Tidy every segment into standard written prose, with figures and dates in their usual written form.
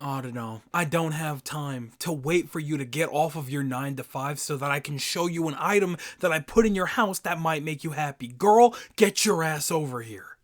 I don't know. I don't have time to wait for you to get off of your 9 to 5 so that I can show you an item that I put in your house that might make you happy. Girl, get your ass over here.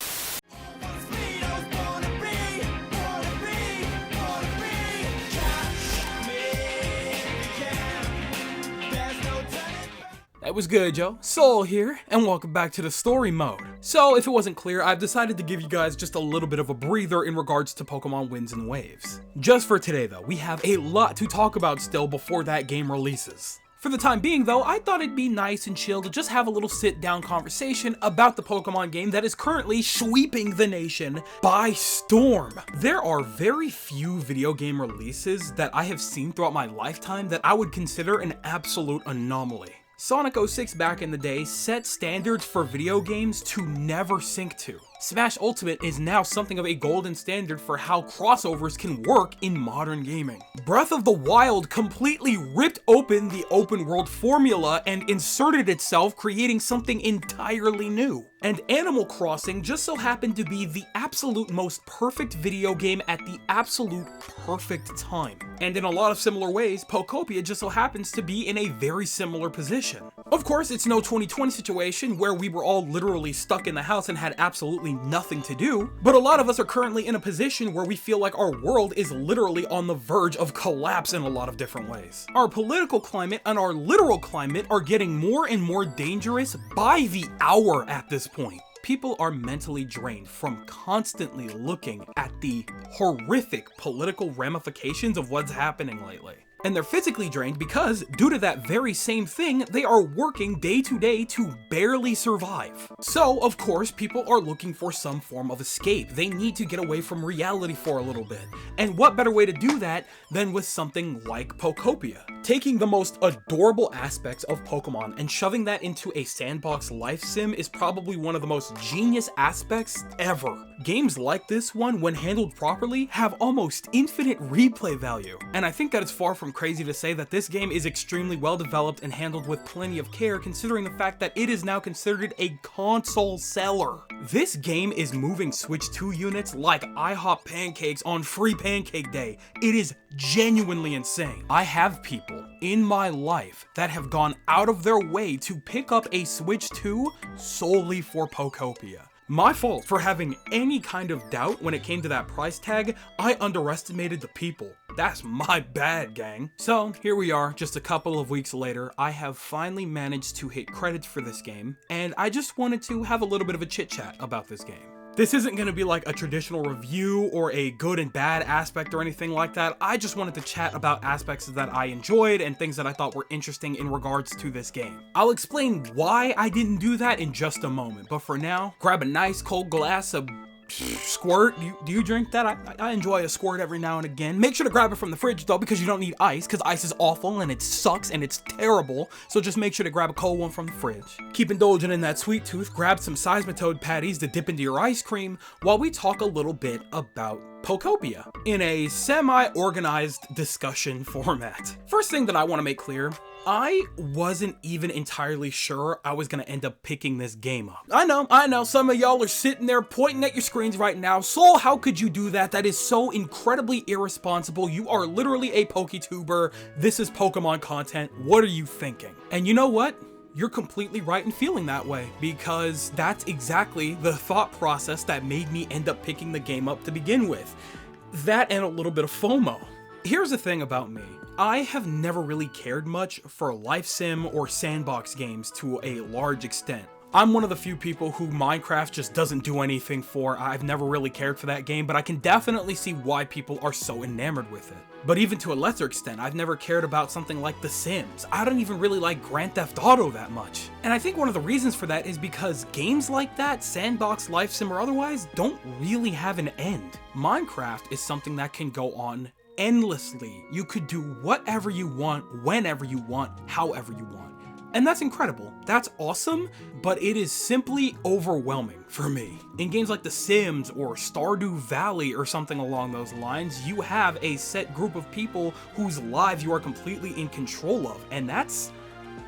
That was good, yo. Soul here, and welcome back to the story mode. So, if it wasn't clear, I've decided to give you guys just a little bit of a breather in regards to Pokemon Winds and Waves. Just for today though, we have a lot to talk about still before that game releases. For the time being though, I thought it'd be nice and chill to just have a little sit-down conversation about the Pokemon game that is currently sweeping the nation by storm. There are very few video game releases that I have seen throughout my lifetime that I would consider an absolute anomaly. Sonic 06 back in the day set standards for video games to never sink to. Smash Ultimate is now something of a golden standard for how crossovers can work in modern gaming. Breath of the Wild completely ripped open the open world formula and inserted itself, creating something entirely new. And Animal Crossing just so happened to be the absolute most perfect video game at the absolute perfect time. And in a lot of similar ways, Pokopia just so happens to be in a very similar position. Of course, it's no 2020 situation where we were all literally stuck in the house and had absolutely nothing to do, but a lot of us are currently in a position where we feel like our world is literally on the verge of collapse in a lot of different ways. Our political climate and our literal climate are getting more and more dangerous by the hour at this point. People are mentally drained from constantly looking at the horrific political ramifications of what's happening lately. And they're physically drained because, due to that very same thing, they are working day to day to barely survive. So, of course, people are looking for some form of escape. They need to get away from reality for a little bit. And what better way to do that than with something like Pokopia? Taking the most adorable aspects of Pokemon and shoving that into a sandbox life sim is probably one of the most genius aspects ever. Games like this one, when handled properly, have almost infinite replay value. And I think that it's far from crazy to say that this game is extremely well developed and handled with plenty of care, considering the fact that it is now considered a console seller. This game is moving Switch 2 units like IHOP pancakes on free pancake day. It is genuinely insane. I have people in my life that have gone out of their way to pick up a Switch 2 solely for Pokopia. My fault for having any kind of doubt when it came to that price tag. I underestimated the people. That's my bad, gang. So here we are, just a couple of weeks later. I have finally managed to hit credits for this game, and I just wanted to have a little bit of a chit chat about this game. This isn't going to be like a traditional review or a good and bad aspect or anything like that. I just wanted to chat about aspects that I enjoyed and things that I thought were interesting in regards to this game. I'll explain why I didn't do that in just a moment, but for now, grab a nice cold glass of squirt. Do you drink that? I enjoy a squirt every now and again. Make sure to grab it from the fridge though, because you don't need ice, because ice is awful and it sucks and it's terrible. So just make sure to grab a cold one from the fridge. Keep indulging in that sweet tooth. Grab some Seismitoad patties to dip into your ice cream while we talk a little bit about Pokopia in a semi-organized discussion format. First thing that I want to make clear, I wasn't even entirely sure I was gonna end up picking this game up. I know, some of y'all are sitting there pointing at your screens right now. Soul, how could you do that? That is so incredibly irresponsible. You are literally a PokeTuber. This is Pokemon content. What are you thinking? And you know what? You're completely right in feeling that way, because that's exactly the thought process that made me end up picking the game up to begin with. That and a little bit of FOMO. Here's the thing about me. I have never really cared much for life sim or sandbox games to a large extent. I'm one of the few people who Minecraft just doesn't do anything for. I've never really cared for that game, but I can definitely see why people are so enamored with it. But even to a lesser extent, I've never cared about something like The Sims. I don't even really like Grand Theft Auto that much. And I think one of the reasons for that is because games like that, sandbox, life sim, or otherwise, don't really have an end. Minecraft is something that can go on endlessly. You could do whatever you want, whenever you want, however you want. And that's incredible. That's awesome, but it is simply overwhelming for me. In games like The Sims or Stardew Valley or something along those lines, you have a set group of people whose lives you are completely in control of, and that's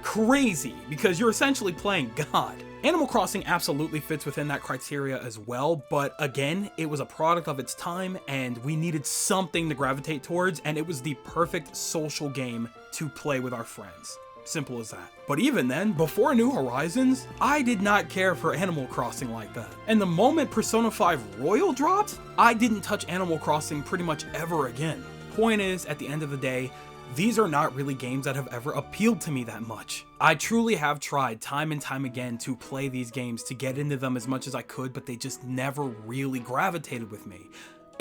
crazy because you're essentially playing God. Animal Crossing absolutely fits within that criteria as well, but again, it was a product of its time and we needed something to gravitate towards, and it was the perfect social game to play with our friends. Simple as that. But even then, before New Horizons, I did not care for Animal Crossing like that. And the moment Persona 5 Royal dropped, I didn't touch Animal Crossing pretty much ever again. Point is, at the end of the day, these are not really games that have ever appealed to me that much. I truly have tried time and time again to play these games, to get into them as much as I could, but they just never really gravitated with me.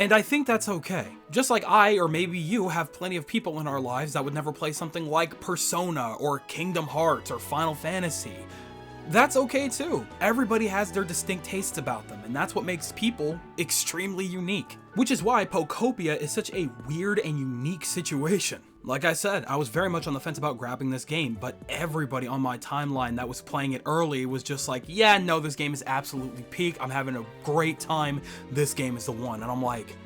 And I think that's okay. Just like I, or maybe you, have plenty of people in our lives that would never play something like Persona, or Kingdom Hearts, or Final Fantasy. That's okay too. Everybody has their distinct tastes about them, and that's what makes people extremely unique. Which is why Pokopia is such a weird and unique situation. Like I said, I was very much on the fence about grabbing this game, but everybody on my timeline that was playing it early was just like, yeah, no, this game is absolutely peak. I'm having a great time. This game is the one. And I'm like,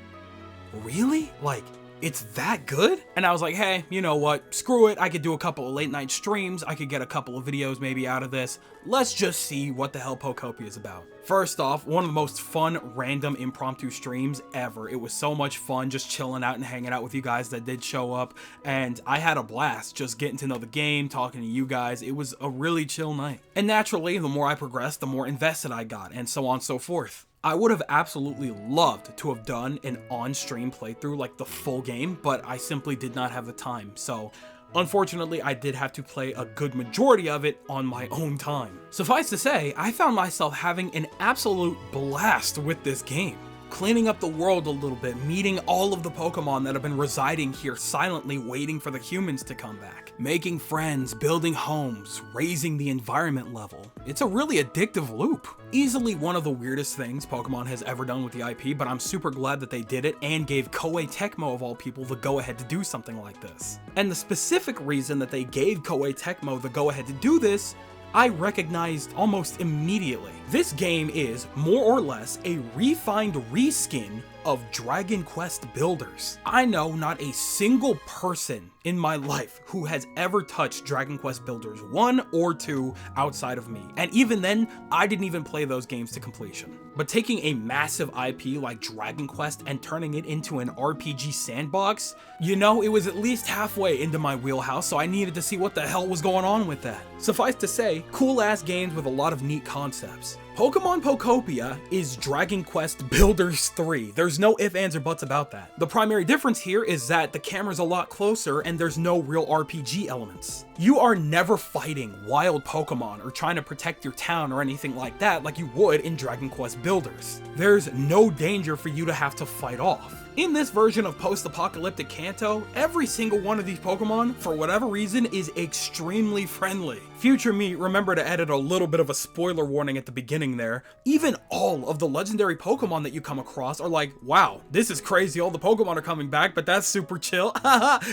really? Like, it's that good? And I was like, hey, you know what? Screw it. I could do a couple of late night streams. I could get a couple of videos maybe out of this. Let's just see what the hell Pokopia is about. First off, one of the most fun, random, impromptu streams ever. It was so much fun just chilling out and hanging out with you guys that did show up. And I had a blast just getting to know the game, talking to you guys. It was a really chill night. And naturally, the more I progressed, the more invested I got, and so on and so forth. I would have absolutely loved to have done an on-stream playthrough, like the full game, but I simply did not have the time. So unfortunately, I did have to play a good majority of it on my own time. Suffice to say, I found myself having an absolute blast with this game. Cleaning up the world a little bit, meeting all of the Pokemon that have been residing here silently waiting for the humans to come back. Making friends, building homes, raising the environment level. It's a really addictive loop. Easily one of the weirdest things Pokemon has ever done with the IP, but I'm super glad that they did it and gave Koei Tecmo of all people the go-ahead to do something like this. And the specific reason that they gave Koei Tecmo the go-ahead to do this, I recognized almost immediately. This game is, more or less, a refined reskin of Dragon Quest Builders. I know not a single person in my life who has ever touched Dragon Quest Builders 1 or 2 outside of me. And even then, I didn't even play those games to completion. But taking a massive IP like Dragon Quest and turning it into an RPG sandbox, you know, it was at least halfway into my wheelhouse, so I needed to see what the hell was going on with that. Suffice to say, cool ass games with a lot of neat concepts. Pokemon Pokopia is Dragon Quest Builders 3. There's no ifs, ands, or buts about that. The primary difference here is that the camera's a lot closer and there's no real RPG elements. You are never fighting wild Pokemon or trying to protect your town or anything like that like you would in Dragon Quest Builders. There's no danger for you to have to fight off. In this version of post-apocalyptic Kanto, every single one of these Pokemon, for whatever reason, is extremely friendly. Future me, remember to edit a little bit of a spoiler warning at the beginning there. Even all of the legendary Pokemon that you come across are like, wow, this is crazy, all the Pokemon are coming back, but that's super chill.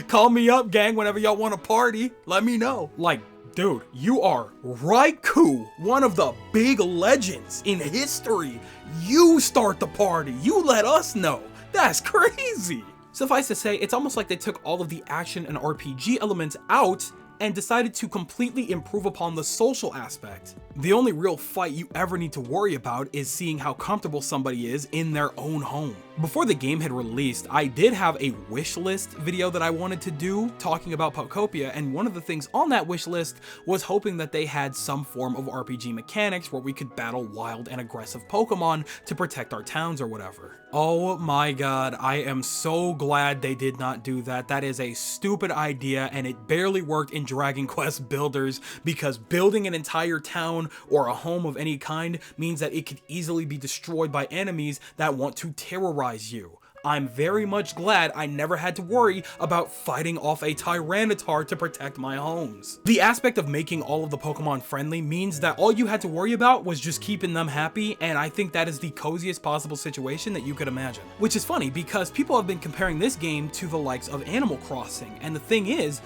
Call me up, gang, whenever y'all want to party. Let me know. Like, dude, you are Raikou, one of the big legends in history. You start the party. You let us know. That's crazy! Suffice to say, it's almost like they took all of the action and RPG elements out and decided to completely improve upon the social aspect. The only real fight you ever need to worry about is seeing how comfortable somebody is in their own home. Before the game had released, I did have a wish list video that I wanted to do talking about Pokopia, and one of the things on that wish list was hoping that they had some form of RPG mechanics where we could battle wild and aggressive Pokemon to protect our towns or whatever. Oh my god, I am so glad they did not do that. That is a stupid idea, and it barely worked in Dragon Quest Builders, because building an entire town or a home of any kind means that it could easily be destroyed by enemies that want to terrorize you. I'm very much glad I never had to worry about fighting off a Tyranitar to protect my homes. The aspect of making all of the Pokemon friendly means that all you had to worry about was just keeping them happy, and I think that is the coziest possible situation that you could imagine. Which is funny because people have been comparing this game to the likes of Animal Crossing, and the thing is,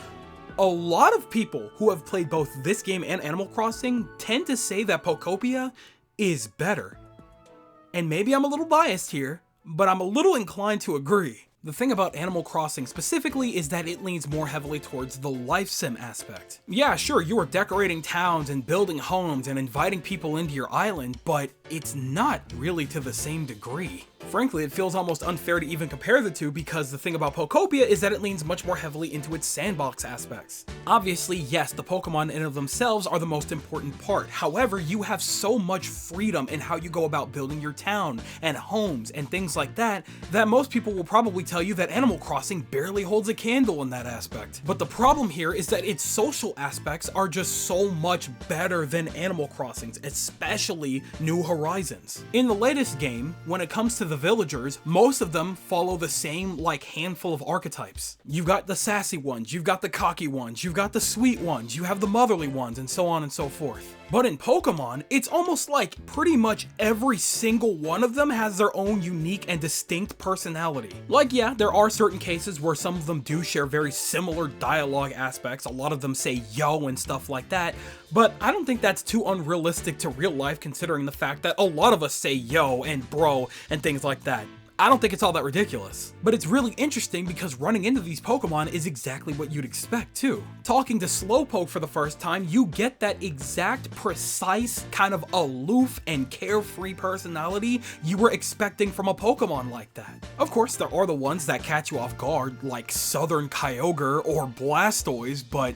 a lot of people who have played both this game and Animal Crossing tend to say that Pokopia is better. And maybe I'm a little biased here, but I'm a little inclined to agree. The thing about Animal Crossing specifically is that it leans more heavily towards the life sim aspect. Yeah, sure, you are decorating towns and building homes and inviting people into your island, but it's not really to the same degree. Frankly, it feels almost unfair to even compare the two because the thing about Pokopia is that it leans much more heavily into its sandbox aspects. Obviously, yes, the Pokemon in and of themselves are the most important part. However, you have so much freedom in how you go about building your town and homes and things like that most people will probably tell you that Animal Crossing barely holds a candle in that aspect. But the problem here is that its social aspects are just so much better than Animal Crossing's, especially New Horizons. In the latest game, when it comes to the villagers, most of them follow the same handful of archetypes. You've got the sassy ones, you've got the cocky ones, you've got the sweet ones, you have the motherly ones, and so on and so forth. But in Pokemon, it's almost like pretty much every single one of them has their own unique and distinct personality. Yeah, there are certain cases where some of them do share very similar dialogue aspects, a lot of them say yo and stuff like that, but I don't think that's too unrealistic to real life considering the fact that a lot of us say yo and bro and things like that. I don't think it's all that ridiculous. But it's really interesting because running into these Pokemon is exactly what you'd expect too. Talking to Slowpoke for the first time, you get that exact precise kind of aloof and carefree personality you were expecting from a Pokemon like that. Of course, there are the ones that catch you off guard like Southern Kyogre or Blastoise, but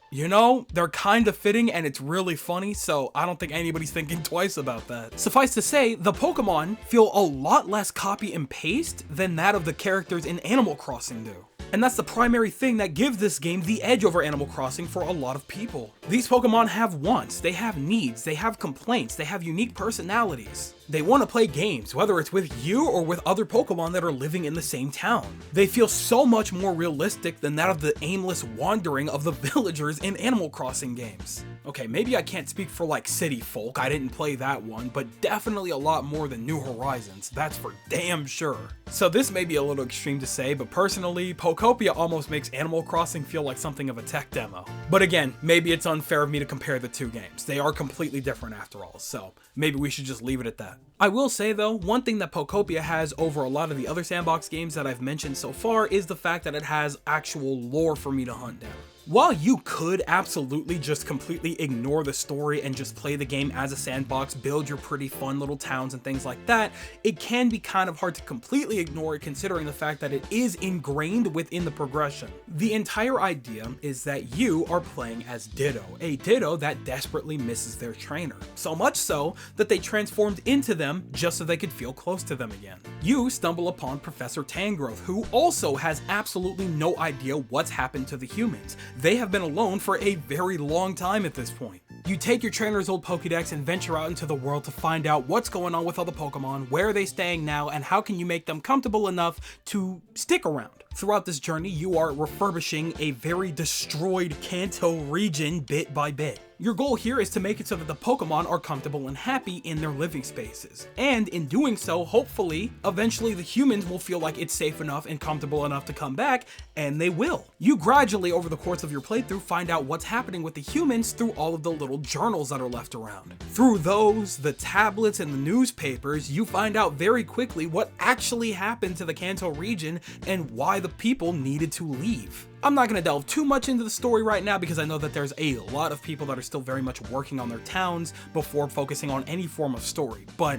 you know, they're kind of fitting and it's really funny, so I don't think anybody's thinking twice about that. Suffice to say, the Pokemon feel a lot less copy and paste than that of the characters in Animal Crossing do. And that's the primary thing that gives this game the edge over Animal Crossing for a lot of people. These Pokemon have wants, they have needs, they have complaints, they have unique personalities. They want to play games, whether it's with you or with other Pokemon that are living in the same town. They feel so much more realistic than that of the aimless wandering of the villagers in Animal Crossing games. Okay, maybe I can't speak for City Folk, I didn't play that one, but definitely a lot more than New Horizons, that's for damn sure. So this may be a little extreme to say, but personally, Pokopia almost makes Animal Crossing feel like something of a tech demo. But again, maybe it's unfair of me to compare the two games. They are completely different after all, so maybe we should just leave it at that. I will say though, one thing that Pokopia has over a lot of the other sandbox games that I've mentioned so far is the fact that it has actual lore for me to hunt down. While you could absolutely just completely ignore the story and just play the game as a sandbox, build your pretty fun little towns and things like that, it can be kind of hard to completely ignore it considering the fact that it is ingrained within the progression. The entire idea is that you are playing as Ditto, a Ditto that desperately misses their trainer. So much so that they transformed into them just so they could feel close to them again. You stumble upon Professor Tangrowth, who also has absolutely no idea what's happened to the humans. They have been alone for a very long time at this point. You take your trainer's old Pokédex and venture out into the world to find out what's going on with all the Pokemon, where are they staying now, and how can you make them comfortable enough to stick around. Throughout this journey, you are refurbishing a very destroyed Kanto region bit by bit. Your goal here is to make it so that the Pokemon are comfortable and happy in their living spaces. And in doing so, hopefully, eventually the humans will feel like it's safe enough and comfortable enough to come back, and they will. You gradually, over the course of your playthrough, find out what's happening with the humans through all of the little journals that are left around. Through those, the tablets, and the newspapers, you find out very quickly what actually happened to the Kanto region and why the people needed to leave. I'm not going to delve too much into the story right now because I know that there's a lot of people that are still very much working on their towns before focusing on any form of story, but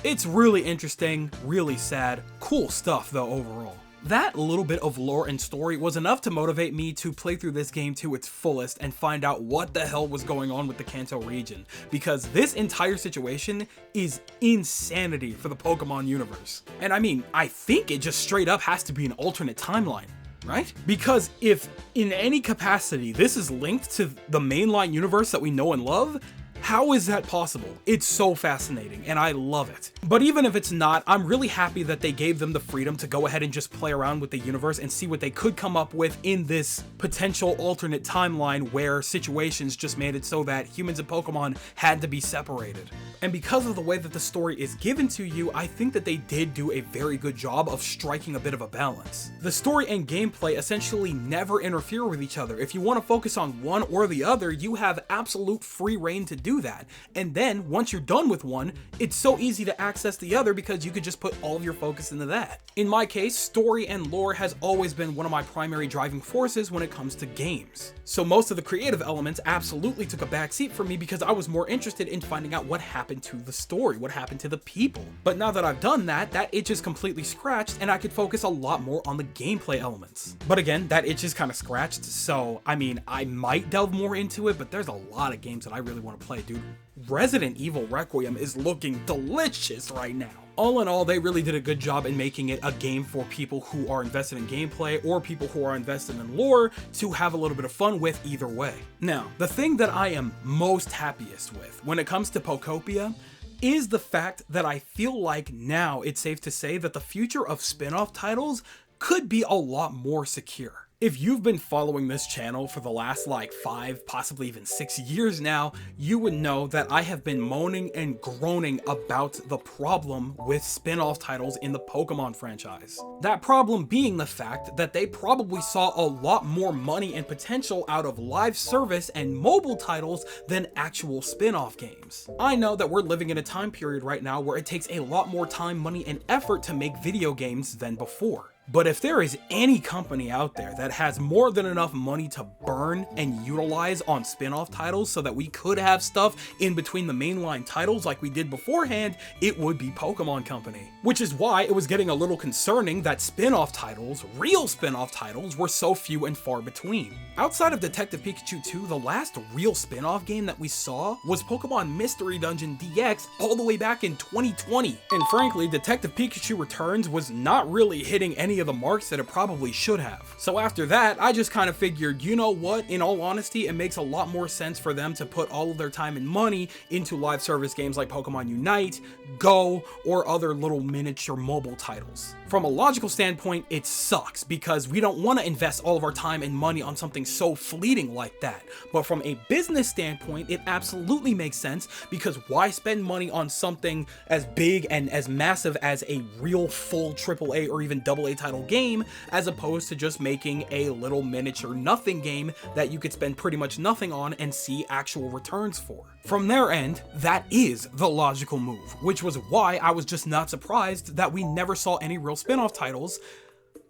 it's really interesting, really sad, cool stuff though overall. That little bit of lore and story was enough to motivate me to play through this game to its fullest and find out what the hell was going on with the Kanto region, because this entire situation is insanity for the Pokemon universe. And I mean, I think it just straight up has to be an alternate timeline. Right? Because if in any capacity this is linked to the mainline universe that we know and love, how is that possible? It's so fascinating and I love it. But even if it's not, I'm really happy that they gave them the freedom to go ahead and just play around with the universe and see what they could come up with in this potential alternate timeline where situations just made it so that humans and Pokemon had to be separated. And because of the way that the story is given to you, I think that they did do a very good job of striking a bit of a balance. The story and gameplay essentially never interfere with each other. If you want to focus on one or the other, you have absolute free reign to do do that. And then once you're done with one, it's so easy to access the other because you could just put all of your focus into that. In my case, story and lore has always been one of my primary driving forces when it comes to games. So most of the creative elements absolutely took a backseat for me because I was more interested in finding out what happened to the story, what happened to the people. But now that I've done that, that itch is completely scratched and I could focus a lot more on the gameplay elements. But again, that itch is kind of scratched, so I mean, I might delve more into it, but there's a lot of games that I really want to play, dude. Resident Evil Requiem is looking delicious right now. All in all, they really did a good job in making it a game for people who are invested in gameplay or people who are invested in lore to have a little bit of fun with either way. Now, the thing that I am most happiest with when it comes to Pokopia is the fact that I feel like now it's safe to say that the future of spin-off titles could be a lot more secure. If you've been following this channel for the last like 5, possibly even 6 years now, you would know that I have been moaning and groaning about the problem with spin-off titles in the Pokemon franchise. That problem being the fact that they probably saw a lot more money and potential out of live service and mobile titles than actual spin-off games. I know that we're living in a time period right now where it takes a lot more time, money, and effort to make video games than before. But if there is any company out there that has more than enough money to burn and utilize on spin-off titles so that we could have stuff in between the mainline titles like we did beforehand, it would be Pokemon Company. Which is why it was getting a little concerning that spin-off titles, real spin-off titles, were so few and far between. Outside of Detective Pikachu 2, the last real spin-off game that we saw was Pokemon Mystery Dungeon DX all the way back in 2020. And frankly, Detective Pikachu Returns was not really hitting any of the marks that it probably should have. So after that, I just kind of figured, you know what, in all honesty, it makes a lot more sense for them to put all of their time and money into live service games like Pokemon Unite, Go, or other little miniature mobile titles. From a logical standpoint, it sucks because we don't want to invest all of our time and money on something so fleeting like that. But from a business standpoint, it absolutely makes sense because why spend money on something as big and as massive as a real full AAA or even AA title game as opposed to just making a little miniature nothing game that you could spend pretty much nothing on and see actual returns for. From their end, that is the logical move, which was why I was just not surprised that we never saw any real spin-off titles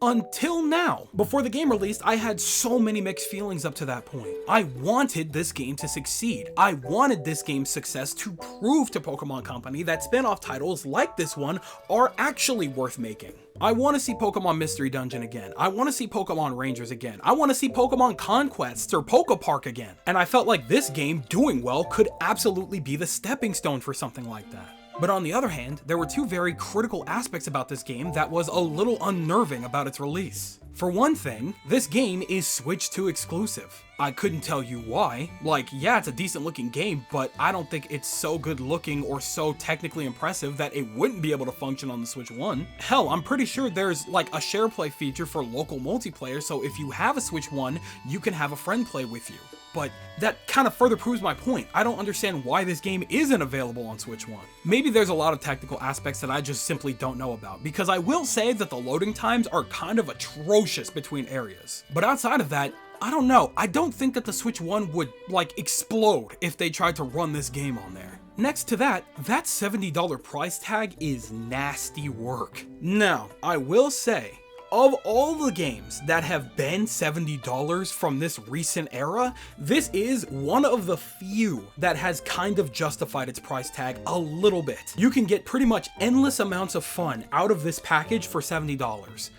until now. Before the game released, I had so many mixed feelings up to that point. I wanted this game to succeed. I wanted this game's success to prove to Pokemon Company that spin-off titles like this one are actually worth making. I want to see Pokemon Mystery Dungeon again. I want to see Pokemon Rangers again. I want to see Pokemon Conquests or Pokepark again. And I felt like this game doing well could absolutely be the stepping stone for something like that. But on the other hand, there were two very critical aspects about this game that was a little unnerving about its release. For one thing, this game is Switch 2 exclusive. I couldn't tell you why. Like, yeah, it's a decent looking game, but I don't think it's so good looking or so technically impressive that it wouldn't be able to function on the Switch 1. Hell, I'm pretty sure there's like a share play feature for local multiplayer, so if you have a Switch 1, you can have a friend play with you. But that kind of further proves my point. I don't understand why this game isn't available on Switch 1. Maybe there's a lot of technical aspects that I just simply don't know about, because I will say that the loading times are kind of atrocious between areas. But outside of that, I don't know. I don't think that the Switch 1 would like explode if they tried to run this game on there. Next to that, that $70 price tag is nasty work. Now, I will say, of all the games that have been $70 from this recent era, this is one of the few that has kind of justified its price tag a little bit. You can get pretty much endless amounts of fun out of this package for $70.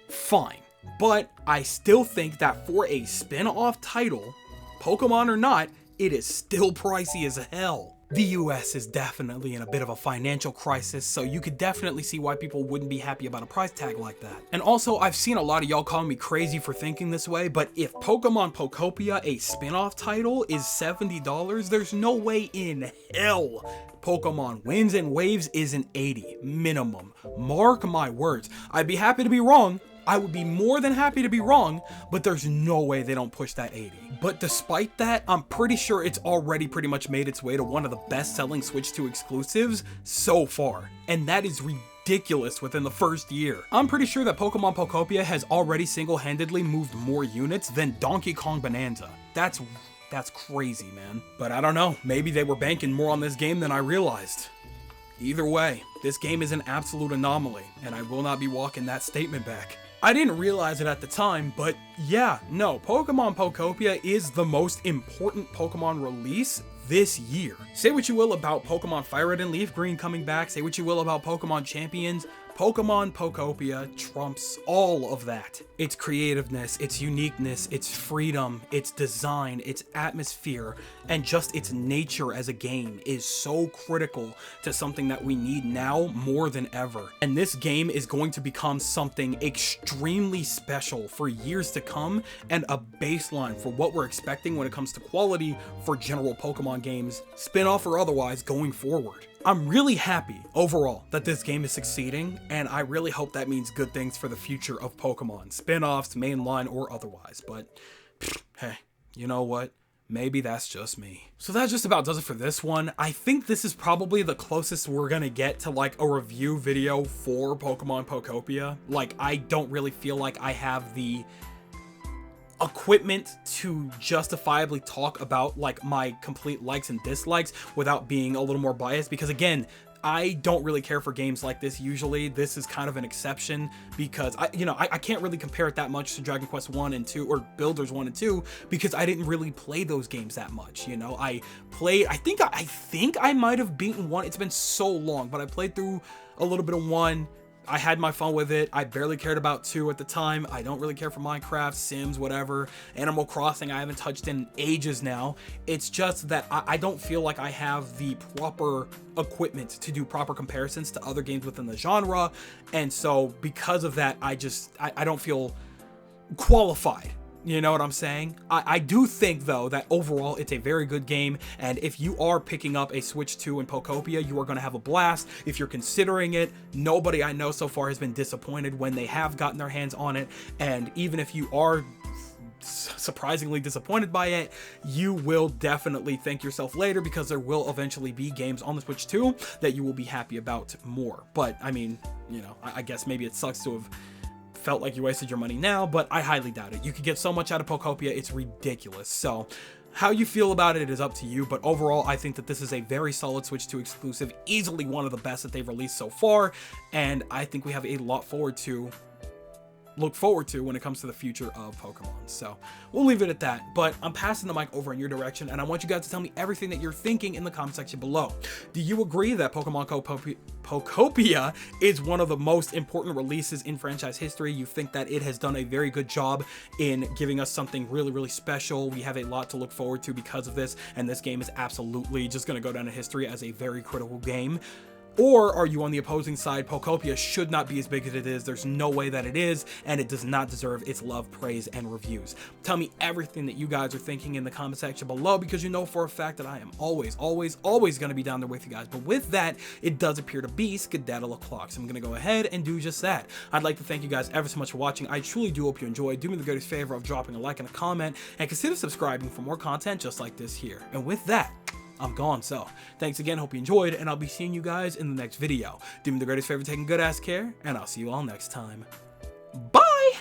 Fine. But I still think that for a spin-off title, Pokemon or not, it is still pricey as hell. The US is definitely in a bit of a financial crisis, so you could definitely see why people wouldn't be happy about a price tag like that. And also, I've seen a lot of y'all calling me crazy for thinking this way, but if Pokemon Pokopia, a spin-off title, is $70, there's no way in hell Pokemon Winds and Waves isn't $80 minimum. Mark my words. I'd be happy to be wrong. I would be more than happy to be wrong, but there's no way they don't push that 80. But despite that, I'm pretty sure it's already pretty much made its way to one of the best-selling Switch 2 exclusives so far, and that is ridiculous within the first year. I'm pretty sure that Pokemon Pokopia has already single-handedly moved more units than Donkey Kong Bonanza. That's That's crazy, man. But I don't know, maybe they were banking more on this game than I realized. Either way, this game is an absolute anomaly, and I will not be walking that statement back. I didn't realize it at the time, but yeah, no, Pokemon Pokopia is the most important Pokemon release this year. Say what you will about Pokemon Fire Red and Leaf Green coming back, say what you will about Pokemon Champions, Pokemon Pokopia trumps all of that. Its creativeness, its uniqueness, its freedom, its design, its atmosphere, and just its nature as a game is so critical to something that we need now more than ever. And this game is going to become something extremely special for years to come, and a baseline for what we're expecting when it comes to quality for general Pokemon games, spin-off or otherwise, going forward. I'm really happy overall that this game is succeeding, and I really hope that means good things for the future of Pokemon, spin-offs, mainline, or otherwise. But hey, you know what? Maybe that's just me. So that just about does it for this one. I think this is probably the closest we're gonna get to like a review video for Pokemon Pokopia. Like, I don't really feel like I have the equipment to justifiably talk about like my complete likes and dislikes without being a little more biased, because again, I don't really care for games like this usually. This is kind of an exception because I can't really compare it that much to Dragon Quest 1 and 2 or Builders 1 and 2 because I didn't really play those games that much, you know. I think I might have beaten 1. It's been so long, but I played through a little bit of 1. I had my fun with it. I barely cared about 2 at the time. I don't really care for Minecraft, Sims, whatever. Animal Crossing, I haven't touched in ages now. It's just that I don't feel like I have the proper equipment to do proper comparisons to other games within the genre. And so because of that, I don't feel qualified. You know what I'm saying? I do think, though, that overall it's a very good game, and if you are picking up a Switch 2 in Pokopia, you are going to have a blast. If you're considering it, nobody I know so far has been disappointed when they have gotten their hands on it, and even if you are surprisingly disappointed by it, you will definitely thank yourself later, because there will eventually be games on the Switch 2 that you will be happy about more. But, I mean, you know, I guess maybe it sucks to have felt like you wasted your money now, but I highly doubt it. You could get so much out of Pokopia, it's ridiculous. So how you feel about it is up to you, but overall I think that this is a very solid Switch 2 exclusive, easily one of the best that they've released so far, and I think we have a lot look forward to when it comes to the future of Pokemon. So we'll leave it at that, but I'm passing the mic over in your direction, and I want you guys to tell me everything that you're thinking in the comment section below. Do you agree that Pokemon Pokopia is one of the most important releases in franchise history? You think that it has done a very good job in giving us something really, really special? We have a lot to look forward to because of this, and this game is absolutely just going to go down in history as a very critical game. Or are you on the opposing side? Pokopia should not be as big as it is. There's no way that it is, and it does not deserve its love, praise, and reviews. Tell me everything that you guys are thinking in the comment section below, because you know for a fact that I am always going to be down there with you guys. But with that, it does appear to be skedaddle o'clock, so I'm going to go ahead and do just that. I'd like to thank you guys ever so much for watching. I truly do hope you enjoyed. Do me the greatest favor of dropping a like and a comment, and consider subscribing for more content just like this here. And with that, I'm gone. So thanks again, hope you enjoyed, and I'll be seeing you guys in the next video. Do me the greatest favor, taking good ass care, and I'll see you all next time. Bye!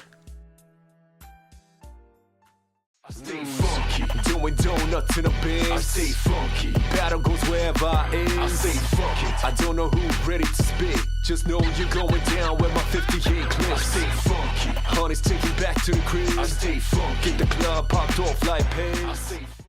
I stay funky, doing donuts in a bin. I stay funky, battle goes wherever I am. I stay funky, I don't know who's ready to spit. Just know you're going down where my 58 clips. I stay funky, honey's taking back to the crib. I stay funky, get the club popped off like pins.